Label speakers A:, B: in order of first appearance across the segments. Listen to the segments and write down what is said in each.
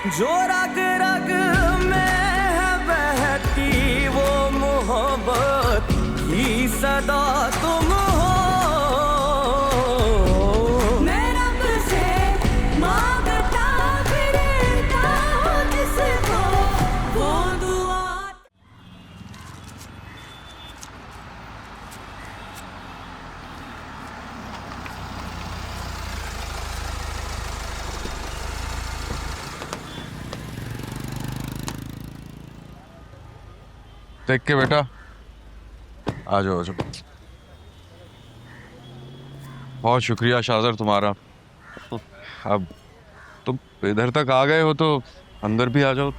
A: जो रग रग में है बहती वो मोहब्बत की सदा तुम हो। मैं रब से मांगता फिरता हूँ जिसको वो दुआ।
B: देख के बेटा, आ जाओ आ जाओ। बहुत शुक्रिया शाहज़र तुम्हारा। अब तुम इधर तक आ गए हो तो अंदर भी आ जाओ।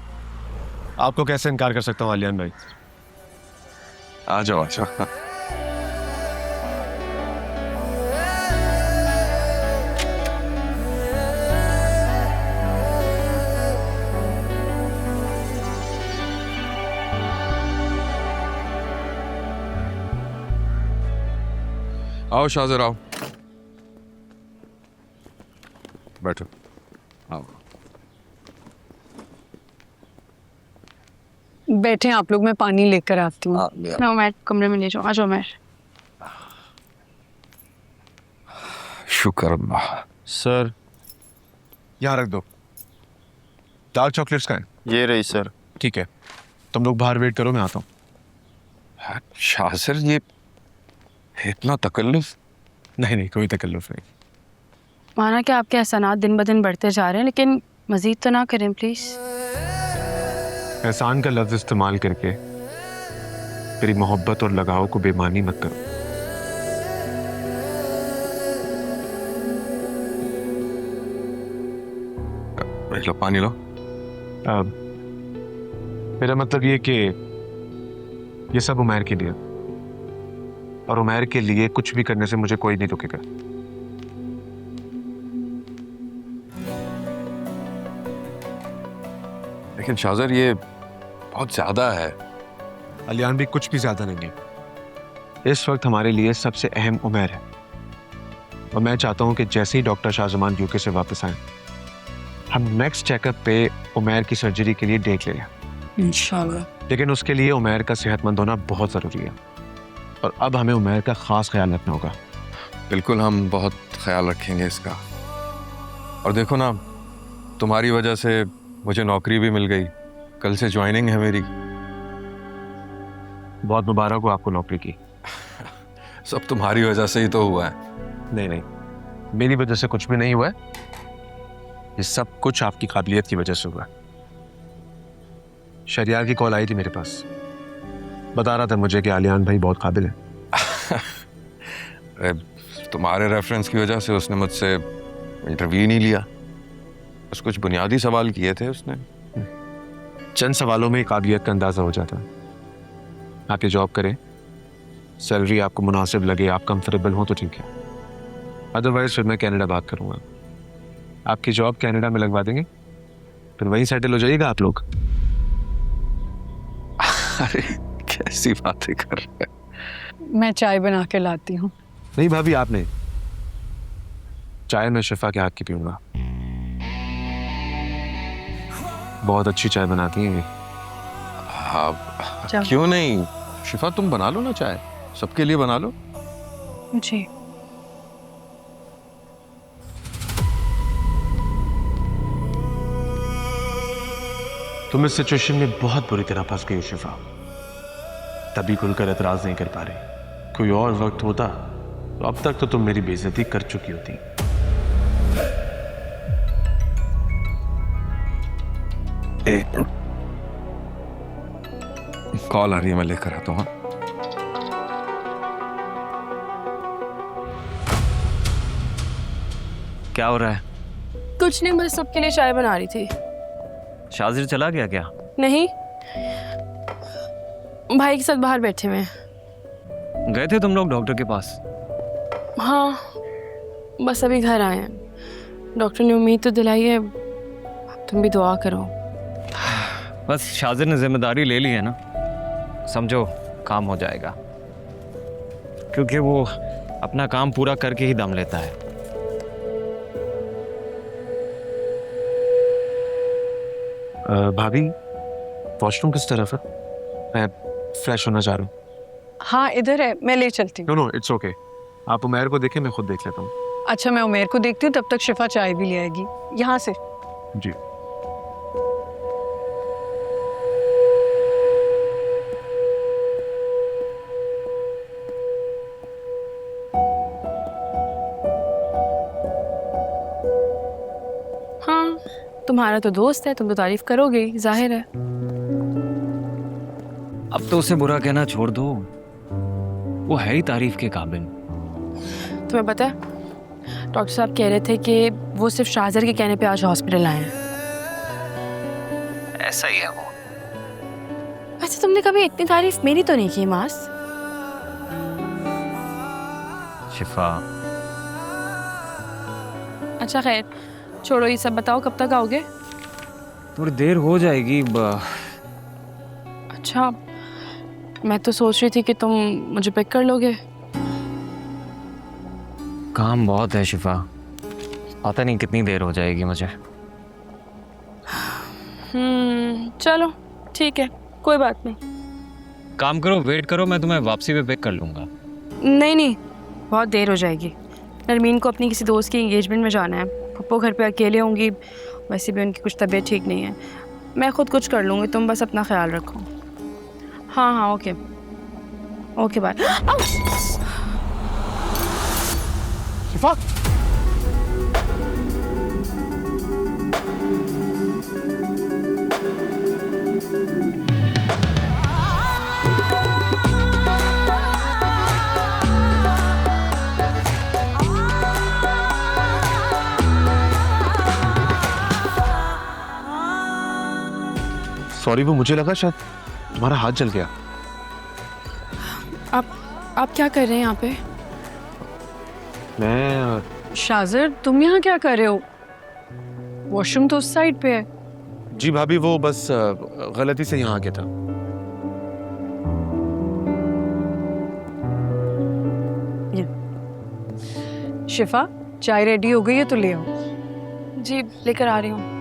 C: आपको कैसे इनकार कर सकता हूँ आलियान भाई।
B: आ जाओ आ जाओ। आओ शाहज़र आओ, बैठो। आओ
D: बैठे आप लोग, मैं पानी लेकर आती हूँ।
E: ना मैं कमरे में ले जाओ, आ जाओ। मैं
B: शुक्र अल्लाह।
C: सर यहाँ रख दो। डार्क चॉकलेट्स का है?
F: ये रही सर।
C: ठीक है, तुम लोग बाहर वेट करो, मैं आता हूँ।
B: शाहज़र ये इतना तकल्लुफ़?
C: नहीं नहीं, कोई तकल्लुफ़ नहीं।
E: माना कि आपके एहसानात दिन ब दिन बढ़ते जा रहे हैं, लेकिन मज़ीद तो ना करें प्लीज़।
C: एहसान का लफ्ज़ इस्तेमाल करके मेरी मोहब्बत और लगाव को बेमानी मत करो।
B: लो पानी लो।
C: मेरा मतलब ये कि ये सब उमैर के लिए, और उमैर के लिए कुछ भी करने से मुझे कोई नहीं रोकेगा।
B: लेकिन शाहज़र ये बहुत ज्यादा है।
C: अलियान भी कुछ भी ज्यादा नहीं है। इस वक्त हमारे लिए सबसे अहम उमैर है, और मैं चाहता हूं कि जैसे ही डॉक्टर शाहजमान यूके से वापस आए, हम नेक्स्ट चेकअप पे उमैर की सर्जरी के लिए डेट ले लें
D: इंशाल्लाह।
C: लेकिन उसके लिए उमैर का सेहतमंद होना बहुत ज़रूरी है, और अब हमें उमैर का ख़ास ख्याल रखना होगा।
B: बिल्कुल, हम बहुत ख्याल रखेंगे इसका। और देखो ना, तुम्हारी वजह से मुझे नौकरी भी मिल गई, कल से ज्वाइनिंग है मेरी।
C: बहुत मुबारक हो आपको नौकरी की।
B: सब तुम्हारी वजह से ही तो हुआ है।
C: नहीं नहीं, मेरी वजह से कुछ भी नहीं हुआ है, ये सब कुछ आपकी काबिलियत की वजह से हुआ है। शरियार की कॉल आई थी मेरे पास, बता रहा था मुझे कि आलियान भाई बहुत काबिल है।
B: तुम्हारे रेफरेंस की वजह से उसने मुझसे इंटरव्यू नहीं लिया, बस कुछ बुनियादी सवाल किए थे उसने।
C: चंद सवालों में काबिलियत का अंदाजा हो जाता है। आप ये जॉब करें, सैलरी आपको मुनासिब लगे, आप कंफर्टेबल हो तो ठीक है, अदरवाइज फिर मैं कनाडा बात करूंगा। आपकी जॉब कनाडा में लगवा देंगे, फिर वहीं सेटल हो जाइएगा आप लोग।
B: अरे कैसी बातें कर रहे हैं।
D: मैं चाय बना के लाती हूँ।
C: नहीं भाभी, आप नहीं, चाय मैं शिफा के हाथ की पीऊंगा। बहुत अच्छी चाय बनाती हैं ये।
B: हाँ, क्यों नहीं शिफा, तुम बना लो ना चाय, सबके लिए बना लो।
E: जी।
C: तुम इस सिचुएशन में बहुत बुरी तरह फंस गई हो शिफा, तभी खुलकर एतराज नहीं कर पा रही। कोई और वक्त होता तो अब तक तो तुम मेरी बेइज्जती कर चुकी होती।
B: कॉल आ रही है, मैं लेकर आता हूँ।
G: क्या हो रहा है?
E: कुछ नहीं, बस सबके लिए चाय बना रही थी।
G: शाजिर चला गया क्या?
E: नहीं, भाई के साथ बाहर बैठे हुए हैं।
G: गए थे तुम लोग डॉक्टर के पास?
E: हाँ, बस अभी घर आए हैं। डॉक्टर ने उम्मीद तो दिलाई है, तुम भी दुआ करो।
G: बस शाजिर ने जिम्मेदारी ले ली है ना, समझो काम हो जाएगा, क्योंकि वो अपना काम पूरा करके ही दम लेता है।
C: भाभी वॉशरूम किस तरफ है? मैं फ्रेश होना चाह रहा हूँ।
D: हाँ इधर है, मैं ले चलती हूँ।
C: नो इट्स ओके, आप उमैर को देखें, मैं खुद देख लेता हूँ।
D: अच्छा मैं उमेर को देखती हूँ, तब तक शिफा चाय भी ले आएगी यहाँ से।
C: जी।
E: हाँ, तुम्हारा तो दोस्त है, तुम तो तारीफ करोगे ही, जाहिर है।
G: अब तो उसे बुरा कहना छोड़ दो, वो है ही तारीफ के काबिल।
E: तुम्हें पता है डॉक्टर साहब कह रहे थे कि वो सिर्फ शाहजर के कहने पे आज हॉस्पिटल आए हैं।
G: ऐसा ही है वो।
E: वैसे तुमने कभी इतनी तारीफ मेरी तो नहीं की मास।
G: शिफा,
E: अच्छा खैर छोड़ो ये सब, बताओ कब तक आओगे?
G: थोड़ी देर हो जाएगी।
E: अच्छा मैं तो सोच रही थी कि तुम मुझे पिक कर लोगे।
G: काम बहुत है शिफा, पता नहीं कितनी देर हो जाएगी मुझे।
E: चलो ठीक है, कोई बात नहीं।
G: काम करो, वेट करो, मैं तुम्हें वापसी पे पिक कर लूँगा।
E: नहीं नहीं, बहुत देर हो जाएगी। नरमीन को अपनी किसी दोस्त की एंगेजमेंट में जाना है, पप्पो घर पे अकेले होंगी, वैसे भी उनकी कुछ तबीयत ठीक नहीं है। मैं खुद कुछ कर लूँगी, तुम बस अपना ख्याल रखो। हाँ हाँ ओके ओके बाय।
C: शिफा, सॉरी, वो मुझे लगा शायद तुम्हारा हाथ जल गया।
E: आप क्या कर रहे हैं यहाँ पे?
C: मैं
D: शाहजर तुम यहाँ क्या कर रहे हो? वॉशरूम तो उस साइड पे है।
C: जी भाभी, वो बस गलती से यहाँ आ गया था।
D: शिफा चाय रेडी हो गई है तो ले आओ।
E: जी लेकर आ रही हूँ।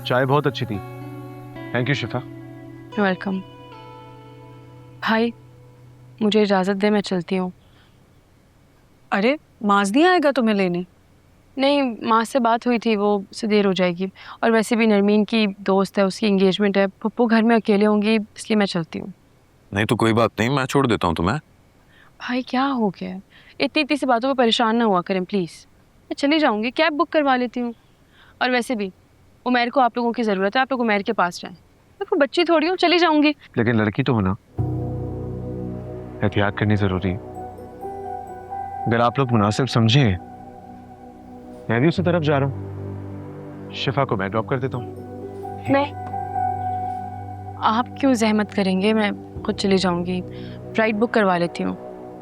C: चाय बहुत अच्छी थी, थैंक यू शिफा।
E: वेलकम। भाई मुझे इजाज़त दे, मैं चलती हूँ।
D: अरे माज नहीं आएगा तुम्हें लेने?
E: नहीं, माँ से बात हुई थी, वो से देर हो जाएगी, और वैसे भी नरमीन की दोस्त है, उसकी एंगेजमेंट है, पप्पू घर में अकेले होंगी, इसलिए मैं चलती हूँ।
B: नहीं तो कोई बात नहीं, मैं छोड़ देता हूँ तुम्हें।
E: भाई क्या हो गया, इतनी इतनी सी बातों पर परेशान ना हुआ करें प्लीज़। मैं चली जाऊँगी, कैब बुक करवा लेती हूँ। और वैसे भी उमैर को आप लोगों की ज़रूरत है, आप लोग उमैर के पास जाएं। मैं कोई बच्ची थोड़ी हूँ, चली जाऊँगी।
C: लेकिन लड़की तो हो ना, एहतियात करनी जरूरी है। अगर आप लोग मुनासिब समझे, मैं भी उसी तरफ जा रहा हूँ। शिफा को मैं ड्रॉप कर देता हूँ।
E: नहीं, आप क्यों जहमत करेंगे, मैं खुद चली जाऊँगी, राइड बुक करवा लेती हूँ।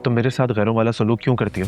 C: तुम मेरे साथ गैरों वाला सलूक क्यों करती हो?